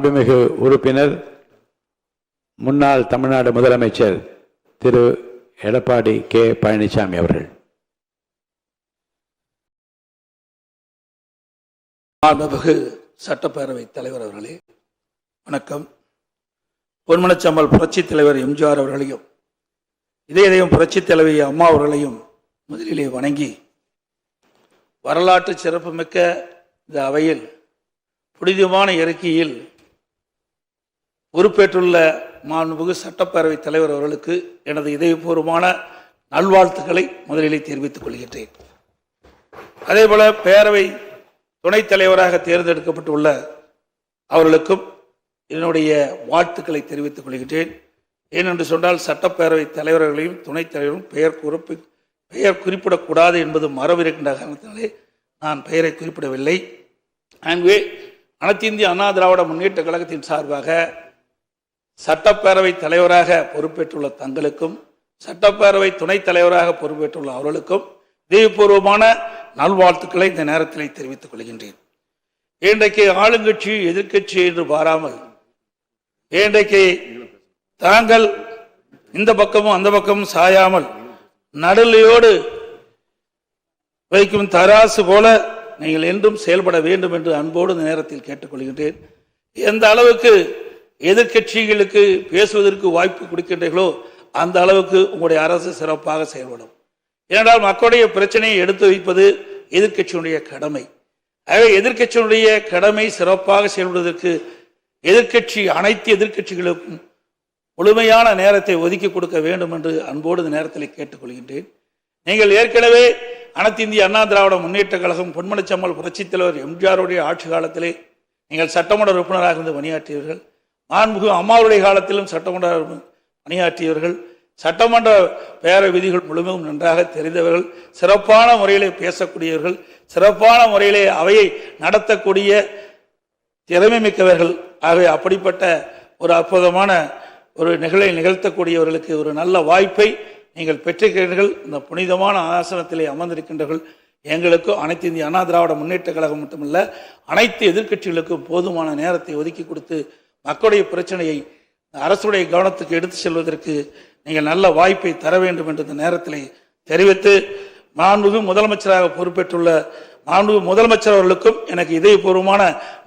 மாண்புமிகு உறுப்பினர் முன்னாள் தமிழ்நாடு முதலமைச்சர் திரு எடப்பாடி கே பழனிசாமி அவர்கள். மாண்புமிகு சட்டப்பேரவை தலைவர் அவர்களே வணக்கம். பொன்மனச்சம்பல் புரட்சித் தலைவர் எம்ஜிஆர் அவர்களையும் இதயம் புரட்சித் தலைவி அம்மா அவர்களையும் முதலிலே வணங்கி, வரலாற்று சிறப்புமிக்க இந்த அவையில் புனிதமான இறக்கியில் பொறுப்பேற்றுள்ள மாண்புமிகு சட்டப்பேரவை தலைவர் அவர்களுக்கு எனது இதயபூர்வமான நல்வாழ்த்துக்களை முதலிலே தெரிவித்துக் கொள்கின்றேன். அதேபோல பேரவை துணைத் தலைவராக தேர்ந்தெடுக்கப்பட்டுள்ள அவர்களுக்கும் என்னுடைய வாழ்த்துக்களை தெரிவித்துக் கொள்கின்றேன். ஏனென்று சொன்னால் சட்டப்பேரவை தலைவர்களையும் துணைத் தலைவரும் பெயர் குறிப்பிடக்கூடாது என்பது மரபு இருக்கின்ற காரணத்தினாலே நான் பெயரை குறிப்பிடவில்லை. ஆகவே அனைத்து இந்திய அண்ணா திராவிட முன்னேற்ற கழகத்தின் சார்பாக சட்டப்பேரவை தலைவராக பொறுப்பேற்றுள்ள தங்களுக்கும் சட்டப்பேரவை துணைத் தலைவராக பொறுப்பேற்றுள்ள அவர்களுக்கும் இதயபூர்வமான நல்வாழ்த்துக்களை இந்த நேரத்தில் தெரிவித்துக் கொள்கின்றேன். இன்றைக்கு ஆளுங்கட்சி எதிர்கட்சி என்று பாராமல் இன்றைக்கு தாங்கள் இந்த பக்கமும் அந்த பக்கமும் சாயாமல் நடுநிலையோடு வைக்கும் தராசு போல நீங்கள் என்றும் செயல்பட வேண்டும் என்று அன்போடு இந்த நேரத்தில் கேட்டுக்கொள்கின்றேன். எந்த அளவுக்கு எதிர்கட்சிகளுக்கு பேசுவதற்கு வாய்ப்பு கொடுக்கின்றீர்களோ அந்த அளவுக்கு உங்களுடைய அரசு சிறப்பாக செயல்படும். ஏனென்றால் மக்களுடைய பிரச்சனையை எடுத்து வைப்பது எதிர்கட்சியினுடைய கடமை. ஆகவே எதிர்கட்சியினுடைய கடமை சிறப்பாக செயல்படுவதற்கு அனைத்து எதிர்கட்சிகளுக்கும் முழுமையான நேரத்தை ஒதுக்கி கொடுக்க வேண்டும் என்று அன்போடு இந்த நேரத்தில் கேட்டுக்கொள்கின்றேன். நீங்கள் ஏற்கனவே அனைத்து இந்திய அண்ணா திராவிட முன்னேற்ற கழகம் பொன்மனச்சம்பல் புரட்சித் தலைவர் எம்ஜிஆருடைய ஆட்சி காலத்திலே நீங்கள் சட்டமன்ற உறுப்பினராக இருந்து பணியாற்றியவர்கள். மாண்புமிகு அம்மாவுடைய காலத்திலும் சட்டமன்ற பணியாற்றியவர்கள். சட்டமன்ற பேர விதிகள் முழுமையும் நன்றாக தெரிந்தவர்கள். சிறப்பான முறையிலே பேசக்கூடியவர்கள். சிறப்பான முறையிலே அவையை நடத்தக்கூடிய திறமை மிக்கவர்கள். ஆகவே அப்படிப்பட்ட ஒரு அற்புதமான ஒரு நிகழ்த்தக்கூடியவர்களுக்கு ஒரு நல்ல வாய்ப்பை நீங்கள் பெற்றிருக்கிறீர்கள். இந்த புனிதமான ஆசனத்திலே அமர்ந்திருக்கின்றவர்கள் எங்களுக்கும் அனைத்து இந்திய அண்ணா திராவிட முன்னேற்ற கழகம் மட்டுமல்ல அனைத்து எதிர்கட்சிகளுக்கும் போதுமான நேரத்தை ஒதுக்கி கொடுத்து மக்களுடைய பிரச்சனையை அரசுடைய கவனத்துக்கு எடுத்து செல்வதற்கு நீங்கள் நல்ல வாய்ப்பை தர வேண்டும் என்று இந்த நேரத்தில் தெரிவித்து, மாண்புமிகு முதலமைச்சராக பொறுப்பேற்றுள்ள மாண்புமிகு முதலமைச்சர் அவர்களுக்கும் எனக்கு இதயபூர்வமான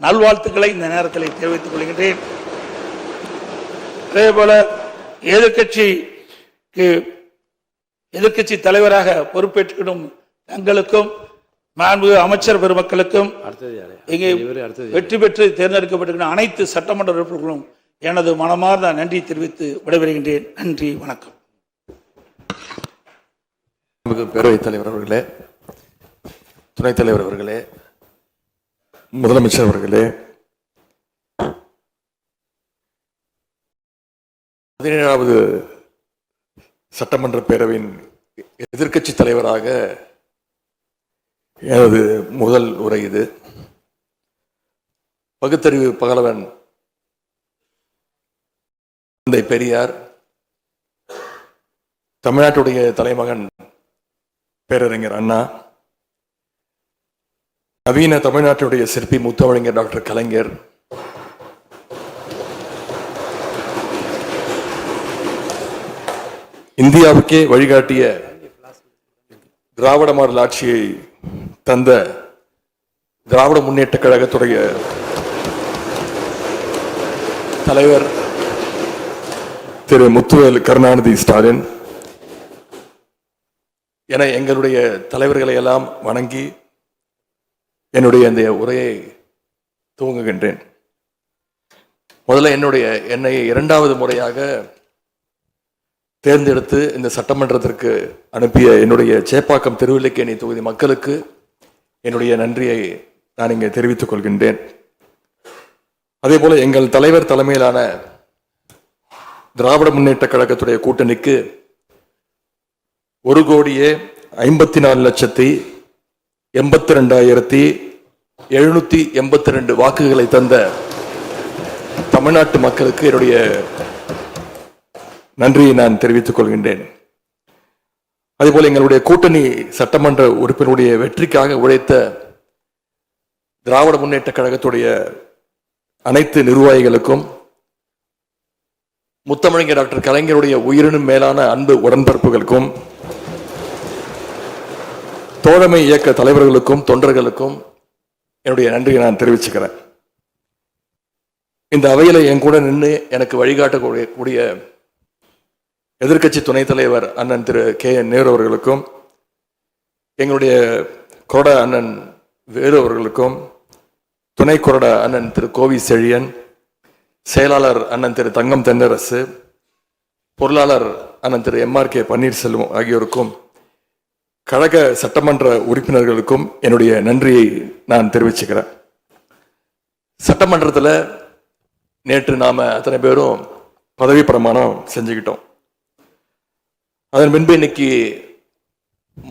நல்வாழ்த்துக்களை இந்த நேரத்தில் தெரிவித்துக் கொள்கின்றேன். அதேபோல எதிர்கட்சி தலைவராக பொறுப்பேற்கும் தங்களுக்கும் மாண்புமிகு அமைச்சர் பெருமக்களுக்கும் இங்கே வெற்றி பெற்று தேர்ந்தெடுக்கப்பட்டிருக்கிற அனைத்து சட்டமன்ற உறுப்பினர்களும் எனது மனமார்ந்த நன்றி தெரிவித்து விடைபெறுகின்றேன். நன்றி, வணக்கம். பேரவைத் தலைவர் அவர்களே, துணைத் தலைவர் அவர்களே, முதலமைச்சர் அவர்களே, 17வது சட்டமன்ற பேரவையின் எதிர்க்கட்சி தலைவராக எனது முதல் உரை இது. பகுத்தறிவு பகலவன் தந்தை பெரியார், தமிழ்நாட்டுடைய தலைமகன் பேரறிஞர் அண்ணா, நவீன தமிழ்நாட்டுடைய சிற்பி முத்தமிழறிஞர் டாக்டர் கலைஞர், இந்தியாவுக்கே வழிகாட்டிய திராவிட மாடல் ஆட்சியை தந்த திராவிட முன்னேற்ற கழகத்துடைய தலைவர் திரு முத்துவேல் கருணாநிதி ஸ்டாலின் என எங்களுடைய தலைவர்களை எல்லாம் வணங்கி என்னுடைய இந்த உரையை துவங்குகின்றேன். முதல்ல என்னை 2வது முறையாக தேர்ந்தெடுத்து இந்த சட்டமன்றத்திற்கு அனுப்பிய என்னுடைய சேப்பாக்கம் திருவல்லிக்கேணி தொகுதி மக்களுக்கு என்னுடைய நன்றியை நான் இங்கே தெரிவித்துக் கொள்கின்றேன். அதே போல எங்கள் தலைவர் தலைமையிலான திராவிட முன்னேற்ற கழகத்துடைய கூட்டணிக்கு 1,54,82,782 வாக்குகளை தந்த தமிழ்நாட்டு மக்களுக்கு என்னுடைய நன்றியை நான் தெரிவித்துக் கொள்கின்றேன். அதேபோல எங்களுடைய கூட்டணி சட்டமன்ற உறுப்பினருடைய வெற்றிக்காக உழைத்த திராவிட முன்னேற்ற கழகத்துடைய அனைத்து நிர்வாகிகளுக்கும், முத்தமிழர் டாக்டர் கலைஞருடைய உயிரினும் மேலான அன்பு உடன்பிறப்புகளுக்கும், தோழமை இயக்க தலைவர்களுக்கும் தொண்டர்களுக்கும் என்னுடைய நன்றியை நான் தெரிவிச்சுக்கிறேன். இந்த அவையில் என் கூட நின்று எனக்கு வழிகாட்டக்கூடிய எதிர்க்கட்சி துணைத் தலைவர் அண்ணன் திரு KN நேரு அவர்களுக்கும், எங்களுடைய கொறடா அண்ணன் வேலு அவர்களுக்கும், துணை கொறடா அண்ணன் திரு கோவி செழியன், செயலாளர் அண்ணன் திரு தங்கம் தென்னரசு, பொருளாளர் அண்ணன் திரு MRK பன்னீர்செல்வம் ஆகியோருக்கும், கழக சட்டமன்ற உறுப்பினர்களுக்கும் என்னுடைய நன்றியை நான் தெரிவிச்சுக்கிறேன். சட்டமன்றத்தில் நேற்று நாம அத்தனை பேரும் பதவி பிரமாணம் செஞ்சுக்கிட்டோம். அதன் பின்பு இன்னைக்கு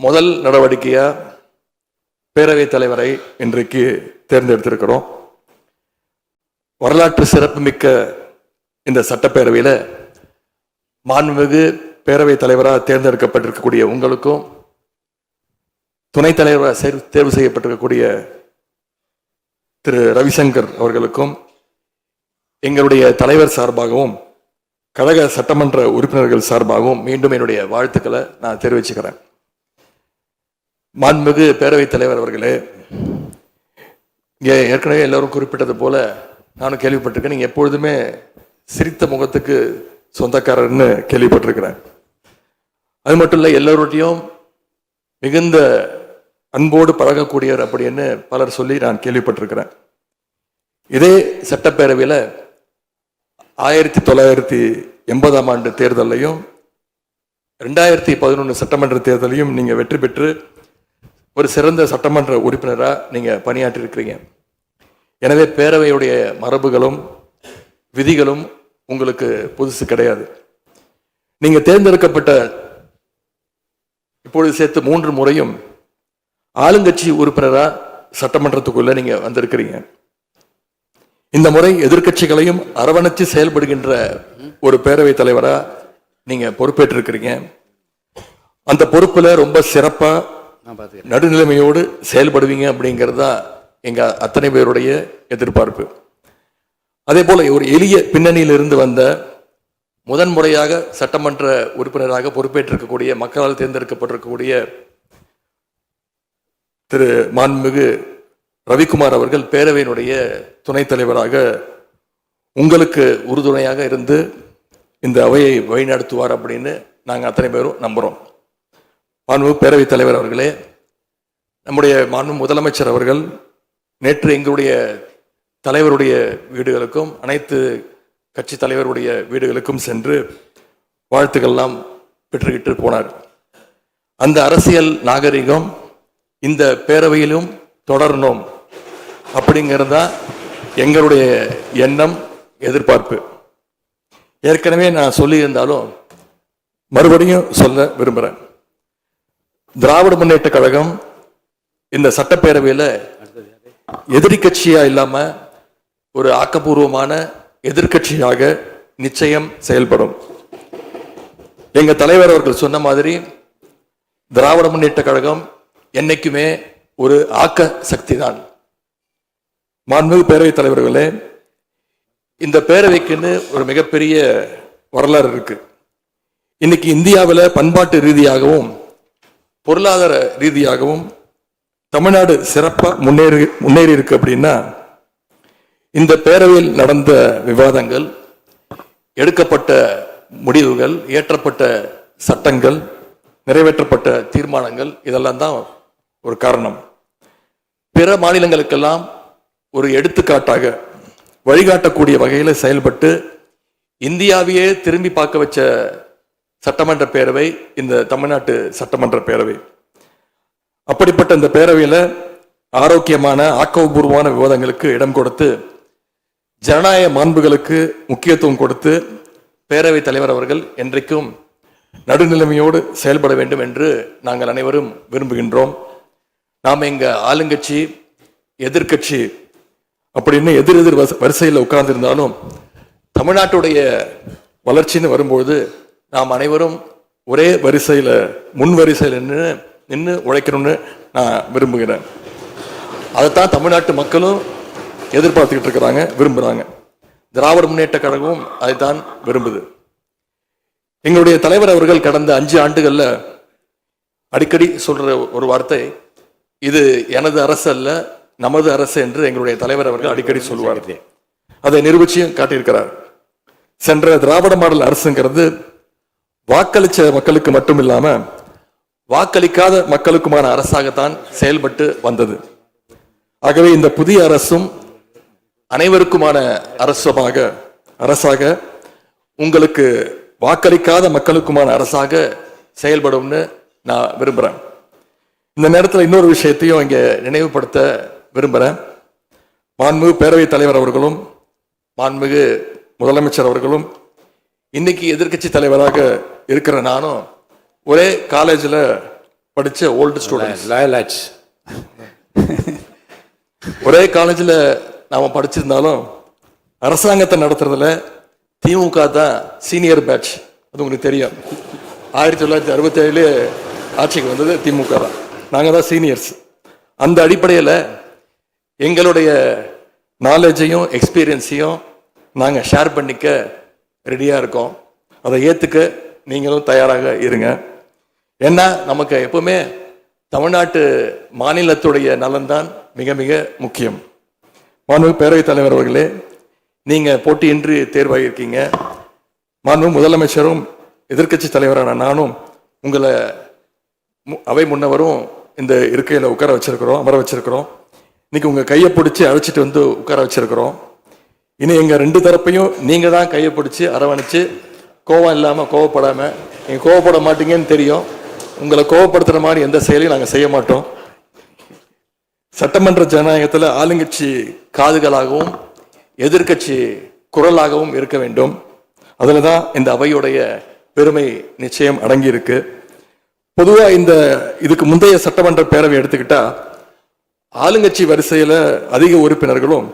முதல் நடவடிக்கையா பேரவைத் தலைவரை இன்றைக்கு தேர்ந்தெடுத்திருக்கிறோம். வரலாற்று சிறப்புமிக்க இந்த சட்டப்பேரவையில் மாண்புமிகு பேரவைத் தலைவராக தேர்ந்தெடுக்கப்பட்டிருக்கக்கூடிய உங்களுக்கும், துணைத் தலைவராக தேர்வு செய்யப்பட்டிருக்கக்கூடிய திரு ரவிசங்கர் அவர்களுக்கும், எங்களுடைய தலைவர் சார்பாகவும் கழக சட்டமன்ற உறுப்பினர்கள் சார்பாகவும் மீண்டும் என்னுடைய வாழ்த்துக்களை நான் தெரிவிச்சுக்கிறேன். மாண்புமிகு பேரவைத் தலைவர் அவர்களே, இங்கே ஏற்கனவே எல்லோரும் குறிப்பிட்டது போல நானும் கேள்விப்பட்டிருக்கேன். நீங்கள் எப்பொழுதுமே சிரித்த முகத்துக்கு சொந்தக்காரர்னு கேள்விப்பட்டிருக்கிறேன். அது மட்டும் இல்லை, எல்லோருடையும் மிகுந்த அன்போடு பழகக்கூடியவர் அப்படின்னு பலர் சொல்லி நான் கேள்விப்பட்டிருக்கிறேன். இதே சட்டப்பேரவையில் 1980ஆம் ஆண்டு தேர்தலையும் 2011 சட்டமன்ற தேர்தலையும் நீங்க வெற்றி பெற்று ஒரு சிறந்த சட்டமன்ற உறுப்பினராக நீங்க பணியாற்றி இருக்கிறீங்க. எனவே பேரவையுடைய மரபுகளும் விதிகளும் உங்களுக்கு புதுசு கிடையாது. நீங்க தேர்ந்தெடுக்கப்பட்ட இப்பொழுது சேர்த்து 3 முறையும் ஆளுங்கட்சி உறுப்பினராக சட்டமன்றத்துக்குள்ள நீங்க வந்திருக்கிறீங்க. இந்த முறை எதிர்க்கட்சிகளையும் அரவணைச்சு செயல்படுகின்ற ஒரு பேரவைத் தலைவரா நீங்க பொறுப்பேற்றிருக்கிறீங்க. அந்த பொறுப்புல ரொம்ப சிறப்பா நடுநிலைமையோடு செயல்படுவீங்க அப்படிங்கிறது தான் எங்க அத்தனை பேருடைய எதிர்பார்ப்பு. அதே போல ஒரு எளிய பின்னணியிலிருந்து வந்த முதன்முறையாக சட்டமன்ற உறுப்பினராக பொறுப்பேற்றிருக்கக்கூடிய மக்களால் தேர்ந்தெடுக்கப்பட்டிருக்கக்கூடிய திரு மாண்புமிகு ரவிக்குமார் அவர்கள் பேரவையினுடைய துணைத் தலைவராக உங்களுக்கு உறுதுணையாக இருந்து இந்த அவையை வழிநடத்துவார் அப்படின்னு நாங்கள் அத்தனை பேரும் நம்புகிறோம். மாண்புமிகு பேரவைத் தலைவர் அவர்களே, நம்முடைய மாண்புமிகு முதலமைச்சர் அவர்கள் நேற்று எங்களுடைய தலைவருடைய வீடுகளுக்கும் அனைத்து கட்சி தலைவருடைய வீடுகளுக்கும் சென்று வாழ்த்துக்கள்லாம் பெற்றுக்கிட்டு போனார். அந்த அரசியல் நாகரிகம் இந்த பேரவையிலும் தொடரணும் அப்படிங்கிறது தான் எங்களுடைய எண்ணம், எதிர்பார்ப்பு. ஏற்கனவே நான் சொல்லியிருந்தாலும் மறுபடியும் சொல்ல விரும்புகிறேன். திராவிட முன்னேற்ற கழகம் இந்த சட்டப்பேரவையில் எதிரி கட்சியா இல்லாம ஒரு ஆக்கப்பூர்வமான எதிர்கட்சியாக நிச்சயம் செயல்படும். எங்க தலைவர் அவர்கள் சொன்ன மாதிரி திராவிட முன்னேற்ற கழகம் என்னைக்குமே ஒரு ஆக்க சக்தி தான். மாண்புமிகு பேரவைத் தலைவர்களே, இந்த பேரவைக்குன்னு ஒரு மிகப்பெரிய வரலாறு இருக்கு. இன்னைக்கு இந்தியாவில் பண்பாட்டு ரீதியாகவும் பொருளாதார ரீதியாகவும் தமிழ்நாடு சிறப்பாக முன்னேறி இருக்கு அப்படின்னா இந்த பேரவையில் நடந்த விவாதங்கள், எடுக்கப்பட்ட முடிவுகள், இயற்றப்பட்ட சட்டங்கள், நிறைவேற்றப்பட்ட தீர்மானங்கள் இதெல்லாம் தான் ஒரு காரணம். பிற மாநிலங்களுக்கெல்லாம் ஒரு எடுத்துக்காட்டாக வழிகாட்டக்கூடிய வகையில் செயல்பட்டு இந்தியாவையே திரும்பி பார்க்க வச்ச சட்டமன்ற பேரவை இந்த தமிழ்நாட்டு சட்டமன்ற பேரவை. அப்படிப்பட்ட இந்த பேரவையில் ஆரோக்கியமான ஆக்கப்பூர்வமான விவாதங்களுக்கு இடம் கொடுத்து ஜனநாயக மாண்புகளுக்கு முக்கியத்துவம் கொடுத்து பேரவைத் தலைவர் அவர்கள் என்றைக்கும் நடுநிலைமையோடு செயல்பட வேண்டும் என்று நாங்கள் அனைவரும் விரும்புகின்றோம். நாம் எங்க ஆளுங்கட்சி எதிர்கட்சி அப்படின்னு எதிர் வரிசையில் உட்கார்ந்திருந்தாலும் தமிழ்நாட்டுடைய வளர்ச்சின்னு வரும்போது நாம் அனைவரும் ஒரே வரிசையில் முன் வரிசையில் நின்று உழைக்கணும்னு நான் விரும்புகிறேன். அதைத்தான் தமிழ்நாட்டு மக்களும் எதிர்பார்த்துக்கிட்டு இருக்கிறாங்க, விரும்புகிறாங்க. திராவிட முன்னேற்ற கழகமும் அதைத்தான் விரும்புது. எங்களுடைய தலைவர் அவர்கள் கடந்த 5 ஆண்டுகள்ல அடிக்கடி சொல்ற ஒரு வார்த்தை, இது எனது அரசு அல்ல, நமது அரசு என்று எங்களுடைய தலைவர் அவர்கள் அடிக்கடி சொல்லுவார். அதை நிரூபிச்சியும் காட்டியிருக்கிறார். சென்ற திராவிட மாடல் அரசுங்கிறது வாக்களிச்ச மக்களுக்கு மட்டும் இல்லாம வாக்களிக்காத மக்களுக்குமான அரசாகத்தான் செயல்பட்டு வந்தது. ஆகவே இந்த புதிய அரசும் அனைவருக்குமான அரசாக உங்களுக்கு வாக்களிக்காத மக்களுக்குமான அரசாக செயல்படும்னு நான் விரும்புகிறேன். இந்த நேரத்தில் இன்னொரு விஷயத்தையும் இங்கே நினைவுபடுத்த விரும்புகிறேன். மாண்புமிகு பேரவைத் தலைவர் அவர்களும் மாண்புமிகு முதலமைச்சர் அவர்களும் இன்னைக்கு எதிர்க்கட்சி தலைவராக இருக்கிற நானும் ஒரே காலேஜில் படித்த ஓல்டு ஸ்டூடெண்ட்ஸ். ஒரே காலேஜில் நாம் படிச்சிருந்தாலும் அரசாங்கத்தை நடத்துறதுல திமுக தான் சீனியர் பேட்ச். அது உங்களுக்கு தெரியும். 1967 ஆட்சிக்கு வந்தது திமுக தான். நாங்கள் தான் சீனியர்ஸ். அந்த அடிப்படையில் எங்களுடைய நாலேஜையும் எக்ஸ்பீரியன்ஸையும் நாங்கள் ஷேர் பண்ணிக்க ரெடியாக இருக்கோம். அதை ஏற்றுக்க நீங்களும் தயாராக இருங்க. ஏன்னா நமக்கு எப்பவுமே தமிழ்நாட்டு மாநிலத்துடைய நலன்தான் மிக மிக முக்கியம். மாண்புமிகு பேரவைத் தலைவர் அவர்களே, நீங்கள் போட்டியின்றி தேர்வாகியிருக்கீங்க. மாண்புமிகு முதலமைச்சரும் எதிர்க்கட்சி தலைவரான நானும் உங்களை அவை முன்னவரும் இந்த இருக்கையில் உட்கார வச்சிருக்கிறோம், அமர வச்சிருக்கிறோம். இன்னைக்கு உங்கள் கையை பிடிச்சி அழைச்சிட்டு வந்து உட்கார வச்சிருக்கிறோம். இனி எங்கள் 2 தரப்பையும் நீங்கள் தான் கையை பிடிச்சி அரவணைச்சு கோவம் இல்லாமல் கோவப்படாமல், நீங்கள் கோவப்பட மாட்டீங்கன்னு தெரியும், உங்களை கோவப்படுத்துகிற மாதிரி எந்த செயலையும் நாங்கள் செய்ய மாட்டோம். சட்டமன்ற ஜனநாயகத்தில் ஆளுங்கட்சி காதுகளாகவும் எதிர்க்கட்சி குரலாகவும் இருக்க வேண்டும். அதில் தான் இந்த அவையுடைய பெருமை நிச்சயம் அடங்கி இருக்கு. பொதுவாக இதுக்கு முந்தைய சட்டமன்ற பேரவை எடுத்துக்கிட்டா ஆளுங்கட்சி வரிசையில் அதிக உறுப்பினர்களும்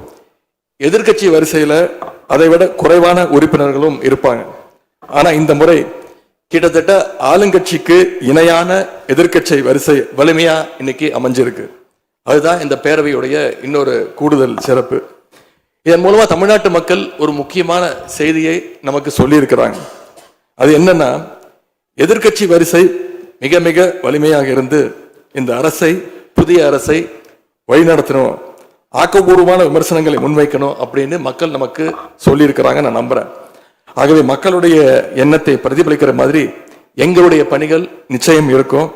எதிர்க்கட்சி வரிசையில் அதை விட குறைவான உறுப்பினர்களும் இருப்பாங்க. ஆனால் இந்த முறை கிட்டத்தட்ட ஆளுங்கட்சிக்கு இணையான எதிர்க்கட்சி வரிசை வலிமையா இன்னைக்கு அமைஞ்சிருக்கு. அதுதான் இந்த பேரவையுடைய இன்னொரு கூடுதல் சிறப்பு. இதன் மூலமா தமிழ்நாட்டு மக்கள் ஒரு முக்கியமான செய்தியை நமக்கு சொல்லி இருக்கிறாங்க. அது என்னன்னா, எதிர்க்கட்சி வரிசை மிக மிக வலிமையாக இருந்து இந்த அரசை, புதிய அரசை வழிநடத்தணும், ஆக்கப்பூர்வமான விமர்சனங்களை முன்வைக்கணும் அப்படின்னு மக்கள் நமக்கு சொல்லி இருக்கிறாங்க. நான் நம்புறேன். ஆகவே மக்களுடைய எண்ணத்தை பிரதிபலிக்கிற மாதிரி எங்களுடைய பணிகள் நிச்சயம் இருக்கும்.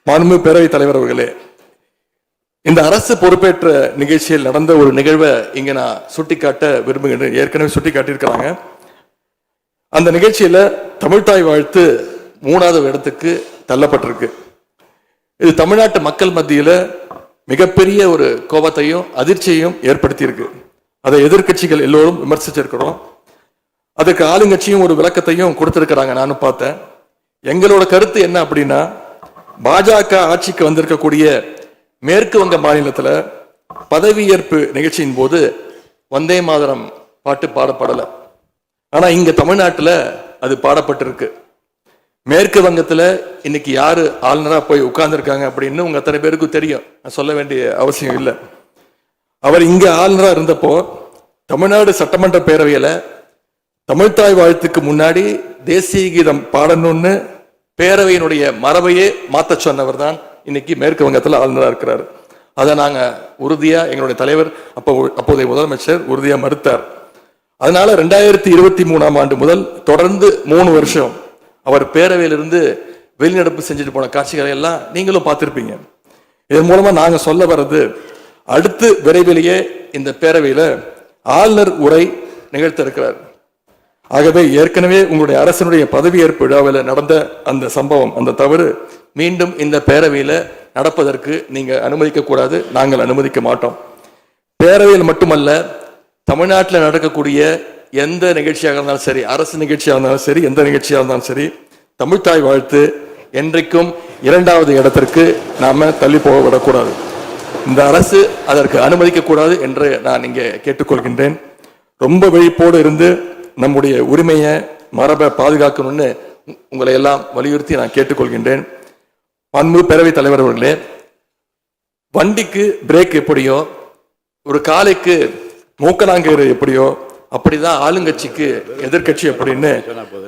மாண்புமிகு பேரவைத் தலைவர் அவர்களே, இந்த அரசு பொறுப்பேற்ற நிகழ்ச்சியில் நடந்த ஒரு நிகழ்வை இங்க நான் சுட்டிக்காட்ட விரும்புகின்றேன். ஏற்கனவே சுட்டி காட்டியிருக்கிறாங்க. அந்த நிகழ்ச்சியில தமிழ்தாய் வாழ்த்து 3வது இடத்துக்கு தள்ளப்பட்டிருக்கு. இது தமிழ்நாட்டு மக்கள் மத்தியில மிகப்பெரிய ஒரு கோபத்தையும் அதிர்ச்சியையும் ஏற்படுத்தியிருக்கு. அதை எதிர்க்கட்சிகள் எல்லோரும் விமர்சிச்சிருக்கிறோம். அதுக்கு ஆளுங்கட்சியும் ஒரு விளக்கத்தையும் கொடுத்திருக்கிறாங்க, நானும் பார்த்தேன். எங்களோட கருத்து என்ன அப்படின்னா, பாஜக ஆட்சிக்கு வந்திருக்கக்கூடிய மேற்கு வங்க மாநிலத்தில் பதவியேற்பு நிகழ்ச்சியின் போது வந்தே மாதரம் பாட்டு பாடப்படலை. ஆனா இங்க தமிழ்நாட்டில் அது பாடப்பட்டிருக்கு. மேற்கு வங்கத்தில் இன்னைக்கு யாரு ஆளுநரா போய் உட்கார்ந்துருக்காங்க அப்படின்னு உங்க அத்தனை பேருக்கும் தெரியும், நான் சொல்ல வேண்டிய அவசியம் இல்லை. அவர் இங்க ஆளுநரா இருந்தப்போ தமிழ்நாடு சட்டமன்ற பேரவையில தமிழ்தாய் வாழ்த்துக்கு முன்னாடி தேசிய கீதம் பாடணும்னு பேரவையினுடைய மரபையே மாத்த சொன்னவர் தான் இன்னைக்கு மேற்கு வங்கத்தில் ஆளுநராக இருக்கிறார். அதை நாங்க உறுதியா, எங்களுடைய தலைவர் அப்போதைய முதலமைச்சர் உறுதியா மறுத்தார். அதனால 2023ஆம் ஆண்டு முதல் தொடர்ந்து 3 வருஷம் அவர் பேரவையிலிருந்து வெளிநடப்பு செஞ்சுட்டு போன காட்சிகளை எல்லாம் நீங்களும் பார்த்திருப்பீங்க. இதன் மூலமா நாங்க சொல்ல வர்றது, அடுத்து விரைவிலேயே இந்த பேரவையில ஆளுநர் உரை நிகழ்த்த இருக்கிறார். ஆகவே ஏற்கனவே உங்களுடைய அரசனுடைய பதவியேற்பு விழாவில் நடந்த அந்த சம்பவம், அந்த தவறு மீண்டும் இந்த பேரவையில நடப்பதற்கு நீங்க அனுமதிக்க கூடாது, நாங்கள் அனுமதிக்க மாட்டோம். பேரவையில் மட்டுமல்ல, தமிழ்நாட்டில் நடக்கக்கூடிய எந்த நிகழ்ச்சியாக இருந்தாலும் சரி, அரசு நிகழ்ச்சியாக இருந்தாலும் சரி, எந்த நிகழ்ச்சியாக இருந்தாலும் சரி, தமிழ்தாய் வாழ்த்து என்றைக்கும் 2வது இடத்திற்கு நாம தள்ளி போக விடக்கூடாது. இந்த அரசு அதற்கு அனுமதிக்க கூடாது என்று நான் இங்கே கேட்டுக்கொள்கின்றேன். ரொம்ப விழிப்போடு இருந்து நம்முடைய உரிமையை, மரபை பாதுகாக்கணும்னு உங்களை எல்லாம் வலியுறுத்தி நான் கேட்டுக்கொள்கின்றேன். மாண்புமிகு பேரவைத் தலைவர் அவர்களே, வண்டிக்கு பிரேக் எப்படியோ ஒரு காளைக்கு மூக்கனாங்கயிறு எப்படியோ அப்படிதான் ஆளுங்கட்சிக்கு எதிர்க்கட்சி அப்படின்னு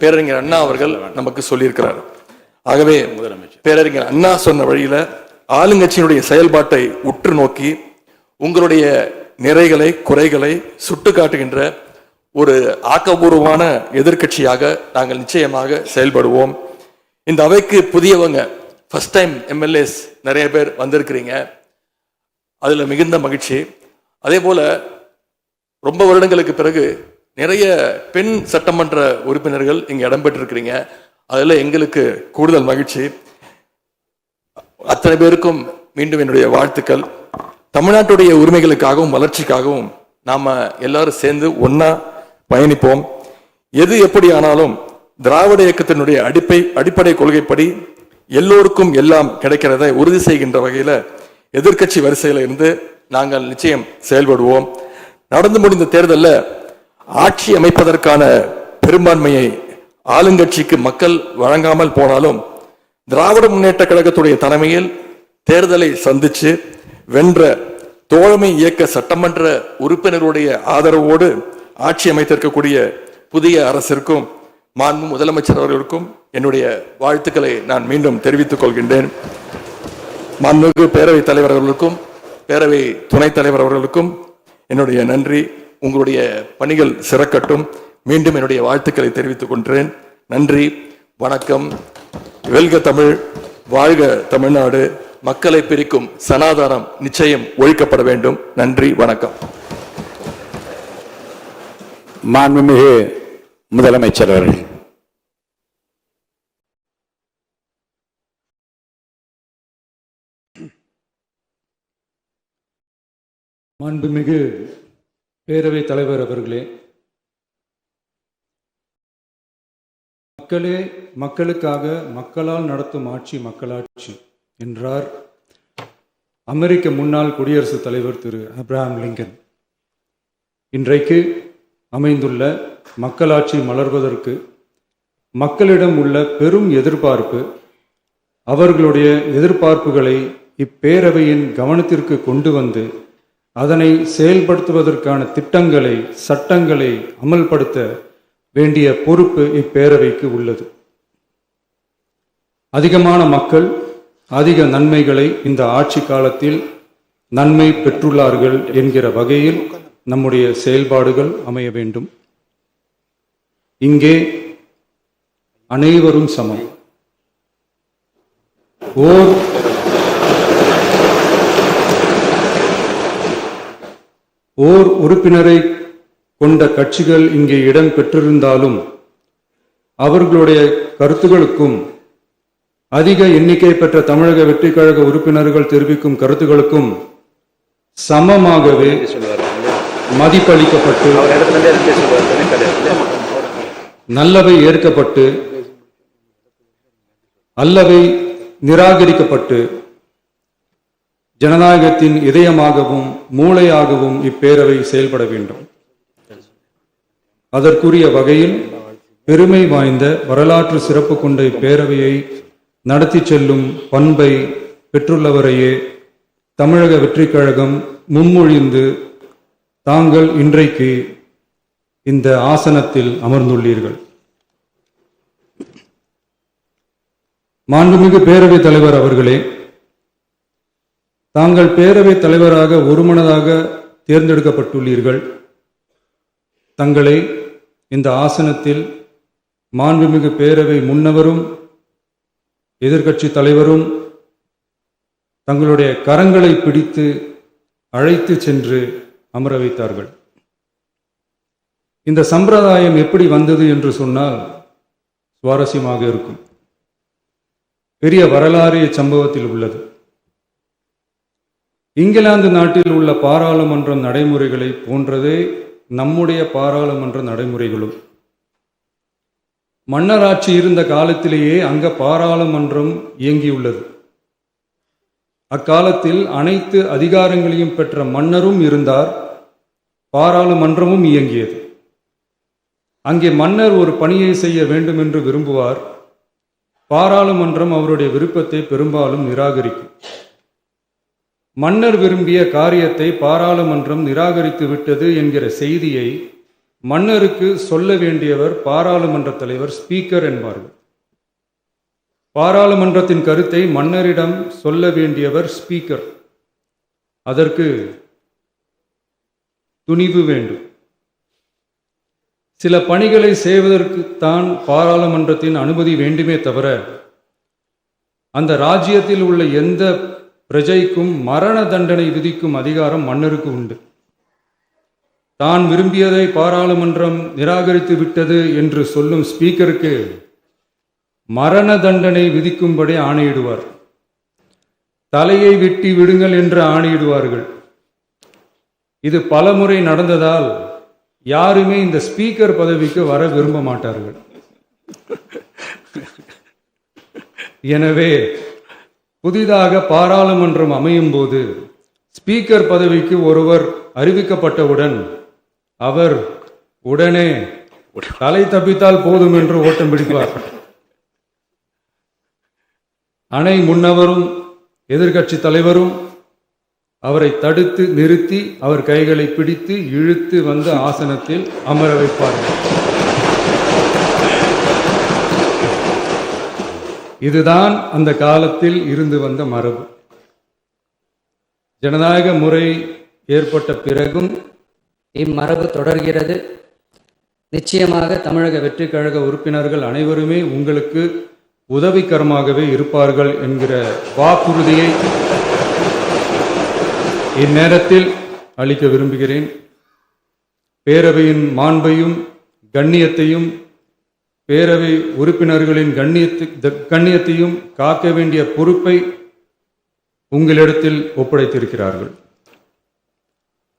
பேரறிஞர் அண்ணா அவர்கள் நமக்கு சொல்லியிருக்கிறார். ஆகவே பேரறிஞர் அண்ணா சொன்ன வழியில ஆளுங்கட்சியினுடைய செயல்பாட்டை உற்று நோக்கி உங்களுடைய நிறைகளை குறைகளை சுட்டு காட்டுகின்ற ஒரு ஆக்கப்பூர்வமான எதிர்க்கட்சியாக நாங்கள் நிச்சயமாக செயல்படுவோம். இந்த அவைக்கு புதியவங்க ஃபர்ஸ்ட் டைம் எம்எல்ஏஸ் நிறைய பேர் வந்திருக்கிறீங்க, அதுல மிகுந்த மகிழ்ச்சி. அதே போல ரொம்ப வருடங்களுக்கு பிறகு நிறைய பெண் சட்டமன்ற உறுப்பினர்கள் இங்க இடம்பெற்றிருக்கிறீங்க, அதுல எங்களுக்கு கூடுதல் மகிழ்ச்சி. அத்தனை பேருக்கும் மீண்டும் என்னுடைய வாழ்த்துக்கள். தமிழ்நாட்டுடைய உரிமைகளுக்காகவும் வளர்ச்சிக்காகவும் நாம எல்லாரும் சேர்ந்து ஒன்னா பயணிப்போம். எது எப்படி ஆனாலும் திராவிட இயக்கத்தினுடைய அடிப்படை கொள்கைப்படி எல்லோருக்கும் எல்லாம் கிடைக்கிறதை உறுதி செய்கின்ற வகையில எதிர்க்கட்சி வரிசையில இருந்து நாங்கள் நிச்சயம் செயல்படுவோம். நடந்து முடிந்த தேர்தலில் ஆட்சி அமைப்பதற்கான பெரும்பான்மையை ஆளுங்கட்சிக்கு மக்கள் வழங்காமல் போனாலும் திராவிட முன்னேற்ற கழகத்துடைய தலைமையில் தேர்தலை சந்திச்சு வென்ற தோழமை இயக்க சட்டமன்ற உறுப்பினருடைய ஆதரவோடு ஆட்சி அமைத்திருக்கக்கூடிய புதிய அரசிற்கும் மாண்பு முதலமைச்சர் அவர்களுக்கும் என்னுடைய வாழ்த்துக்களை நான் மீண்டும் தெரிவித்துக் கொள்கின்றேன். மாண்புமிகு பேரவைத் தலைவர் அவர்களுக்கும் பேரவை துணைத் தலைவர் அவர்களுக்கும் என்னுடைய நன்றி. உங்களுடைய பணிகள் சிறக்கட்டும். மீண்டும் என்னுடைய வாழ்த்துக்களை தெரிவித்துக் கொள்கிறேன். நன்றி, வணக்கம். வெல்க தமிழ், வாழ்க தமிழ்நாடு. மக்களை பிரிக்கும் சனாதானம் நிச்சயம் ஒழிக்கப்பட வேண்டும். நன்றி, வணக்கம். மாண்புமிகு முதலமைச்சர் அவர்கள். மாண்புமிகு பேரவைத் தலைவர் அவர்களே, மக்களே மக்களுக்காக மக்களால் நடத்தும் ஆட்சி மக்களாட்சி என்றார் அமெரிக்க முன்னாள் குடியரசுத் தலைவர் திரு ஆப்ரஹாம் லிங்கன். இன்றைக்கு அமைந்துள்ள மக்களாட்சி மலர்வதற்கு மக்களிடம் உள்ள பெரும் எதிர்பார்ப்பு, அவர்களுடைய எதிர்பார்ப்புகளை இப்பேரவையின் கவனத்திற்கு கொண்டு வந்து அதனை செயல்படுத்துவதற்கான திட்டங்களை சட்டங்களை அமல்படுத்த வேண்டிய பொறுப்பு இப்பேரவைக்கு உள்ளது. அதிகமான மக்கள் அதிக நன்மைகளை இந்த ஆட்சி காலத்தில் நன்மை பெற்றுள்ளார்கள் என்கிற வகையில் நம்முடைய செயல்பாடுகள் அமைய வேண்டும். இங்கே அனைவரும் சமம். ஓர் உறுப்பினரை கொண்ட கட்சிகள் இங்கே இடம் பெற்றிருந்தாலும் அவர்களுடைய கருத்துகளுக்கும் அதிக எண்ணிக்கை பெற்ற தமிழக வெற்றி கழக உறுப்பினர்கள் தெரிவிக்கும் கருத்துகளுக்கும் சமமாகவே மதிப்பளிக்கப்பட்டு நல்லவை ஏற்கப்பட்டு அல்லவை நிராகரிக்கப்பட்டு ஜனநாயகத்தின் இதயமாகவும் மூளையாகவும் இப்பேரவை செயல்பட வேண்டும். அதற்குரிய வகையில் பெருமை வாய்ந்த வரலாற்று சிறப்பு கொண்ட இப்பேரவையை நடத்தி செல்லும் பண்பை பெற்றுள்ளவரையே தமிழக வெற்றி கழகம் முன்மொழிந்து தாங்கள் இன்றைக்கு இந்த ஆசனத்தில் அமர்ந்துள்ளீர்கள். மாண்புமிகு பேரவைத் தலைவர் அவர்களே, தாங்கள் பேரவைத் தலைவராக ஒருமனதாக தேர்ந்தெடுக்கப்பட்டுள்ளீர்கள். தங்களை இந்த ஆசனத்தில் மாண்புமிகு பேரவை முன்னவரும் எதிர்க்கட்சி தலைவரும் தங்களுடைய கரங்களை பிடித்து அழைத்து சென்று அமர வைத்தார்கள். இந்த சம்பிரதாயம் எப்படி வந்தது என்று சொன்னால் சுவாரஸ்யமாக இருக்கும். பெரிய வரலாறு சம்பவத்தில் உள்ளது. இங்கிலாந்து நாட்டில் உள்ள பாராளுமன்ற நடைமுறைகளை போன்றதே நம்முடைய பாராளுமன்ற நடைமுறைகளும். மன்னராட்சி இருந்த காலத்திலேயே அங்க பாராளுமன்றம் இயங்கியுள்ளது. அக்காலத்தில் அனைத்து அதிகாரங்களையும் பெற்ற மன்னரும் இருந்தார், பாராளுமன்றமும் இயங்கியது. அங்கே மன்னர் ஒரு பணியை செய்ய வேண்டும் என்று விரும்புவார், பாராளுமன்றம் அவருடைய விருப்பத்தை பெரும்பாலும் நிராகரிக்கும். மன்னர் விரும்பிய காரியத்தை பாராளுமன்றம் நிராகரித்து விட்டது என்கிற செய்தியை மன்னருக்கு சொல்ல வேண்டியவர் பாராளுமன்ற தலைவர், ஸ்பீக்கர் என்பார்கள். பாராளுமன்றத்தின் கருத்தை மன்னரிடம் சொல்ல வேண்டியவர் ஸ்பீக்கர். அதற்கு துணிவு வேண்டும். சில பணிகளை செய்வதற்குத்தான் பாராளுமன்றத்தின் அனுமதி வேண்டுமே தவிர அந்த ராஜ்யத்தில் உள்ள எந்த பிரஜைக்கும் மரண தண்டனை விதிக்கும் அதிகாரம் மன்னருக்கு உண்டு. தான் விரும்பியதை பாராளுமன்றம் நிராகரித்து விட்டது என்று சொல்லும் ஸ்பீக்கருக்கு மரண தண்டனை விதிக்கும்படி ஆணையிடுவார். தலையை வெட்டி விடுங்கள் என்று ஆணையிடுவார்கள். இது பலமுறை நடந்ததால் யாருமே இந்த ஸ்பீக்கர் பதவிக்கு வர விரும்ப மாட்டார்கள். எனவே புதிதாக பாராளுமன்றம் அமையும் போது ஸ்பீக்கர் பதவிக்கு ஒருவர் அறிவிக்கப்பட்டவுடன் அவர் உடனே தலை தப்பித்தால் போதும் என்று ஓட்டம் பிடிப்பார். அணை முன்னவரும் எதிர்க்கட்சி தலைவரும் அவரை தடுத்து நிறுத்தி அவர் கைகளை பிடித்து இழுத்து வந்து ஆசனத்தில் அமர வைப்பார்கள். இதுதான் அந்த காலத்தில் இருந்து வந்த மரபு. ஜனநாயக முறை ஏற்பட்ட பிறகும் இம்மரபு தொடர்கிறது. நிச்சயமாக தமிழக வெற்றிக் கழக உறுப்பினர்கள் அனைவருமே உங்களுக்கு உதவிகரமாகவே இருப்பார்கள் என்கிற வாக்குறுதியை இந்நேரத்தில் அளிக்க விரும்புகிறேன். பேரவையின் மாண்பையும் கண்ணியத்தையும் பேரவை உறுப்பினர்களின் கண்ணியத்தையும் காக்க வேண்டிய பொறுப்பை உங்களிடத்தில் ஒப்படைத்திருக்கிறார்கள்.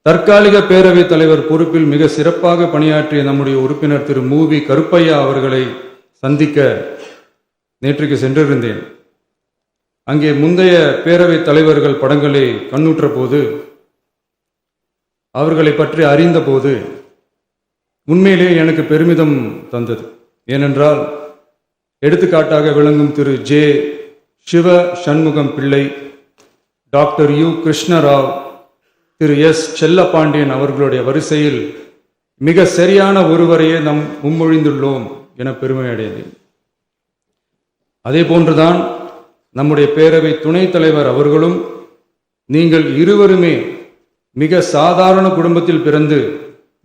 தற்காலிக பேரவைத் தலைவர் பொறுப்பில் மிக சிறப்பாக பணியாற்றிய நம்முடைய உறுப்பினர் திரு மூவி கருப்பையா அவர்களை சந்திக்க நேற்றுக்கு சென்றிருந்தேன். அங்கே முந்தைய பேரவைத் தலைவர்கள் படங்களை கண்ணுற்ற போது, அவர்களை பற்றி அறிந்த போது உண்மையிலே எனக்கு பெருமிதம் தந்தது. ஏனென்றால் எடுத்துக்காட்டாக விளங்கும் திரு ஜே சிவ சண்முகம் பிள்ளை, டாக்டர் யு கிருஷ்ணராவ், திரு எஸ் செல்லப்பாண்டியன் அவர்களுடைய வரிசையில் மிக சரியான ஒருவரையே நாம் முன்மொழிந்துள்ளோம் என பெருமை அடைந்தேன். அதே போன்றுதான் நம்முடைய பேரவை துணைத் தலைவர் அவர்களும் நீங்கள் இருவருமே மிக சாதாரண குடும்பத்தில் பிறந்து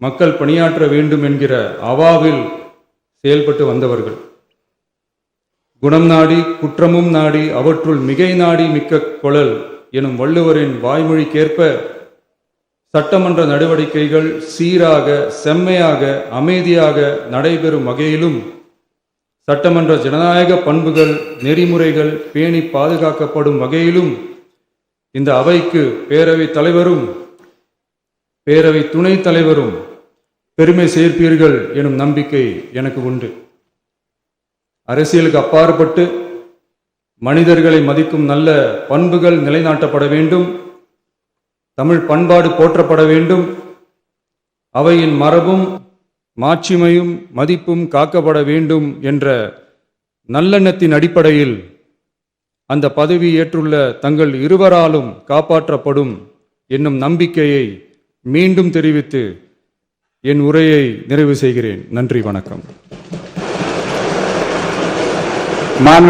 மக்கள் பணியாற்ற வேண்டும் என்கிற அவாவில் செயல்பட்டு வந்தவர்கள். குணம் நாடி குற்றமும் நாடி அவற்றுள் மிகை நாடி மிக்க கொளல் எனும் வள்ளுவரின் வாய்மொழிக்கேற்ப சட்டமன்ற நடவடிக்கைகள் சீராக, செம்மையாக, அமைதியாக நடைபெறும் வகையிலும் சட்டமன்ற ஜனநாயக பண்புகள், நெறிமுறைகள் பேணி பாதுகாக்கப்படும் வகையிலும் இந்த அவைக்கு பேரவை தலைவரும் பேரவை துணைத் தலைவரும் பெருமை சேர்ப்பீர்கள் எனும் நம்பிக்கை எனக்கு உண்டு. அரசியலுக்கு அப்பாற்பட்டு மனிதர்களை மதிக்கும் நல்ல பண்புகள் நிலைநாட்டப்பட வேண்டும். தமிழ் பண்பாடு போற்றப்பட வேண்டும். அவையின் மரபும் மாட்சிமையும் மதிப்பும் காக்கப்பட வேண்டும் என்ற நல்லெண்ணத்தின் அடிப்படையில் அந்த பதவி ஏற்றுள்ள தங்கள் இருவராலும் காப்பாற்றப்படும் என்னும் நம்பிக்கையை மீண்டும் தெரிவித்து என் உரையை நிறைவு செய்கிறேன். நன்றி, வணக்கம்.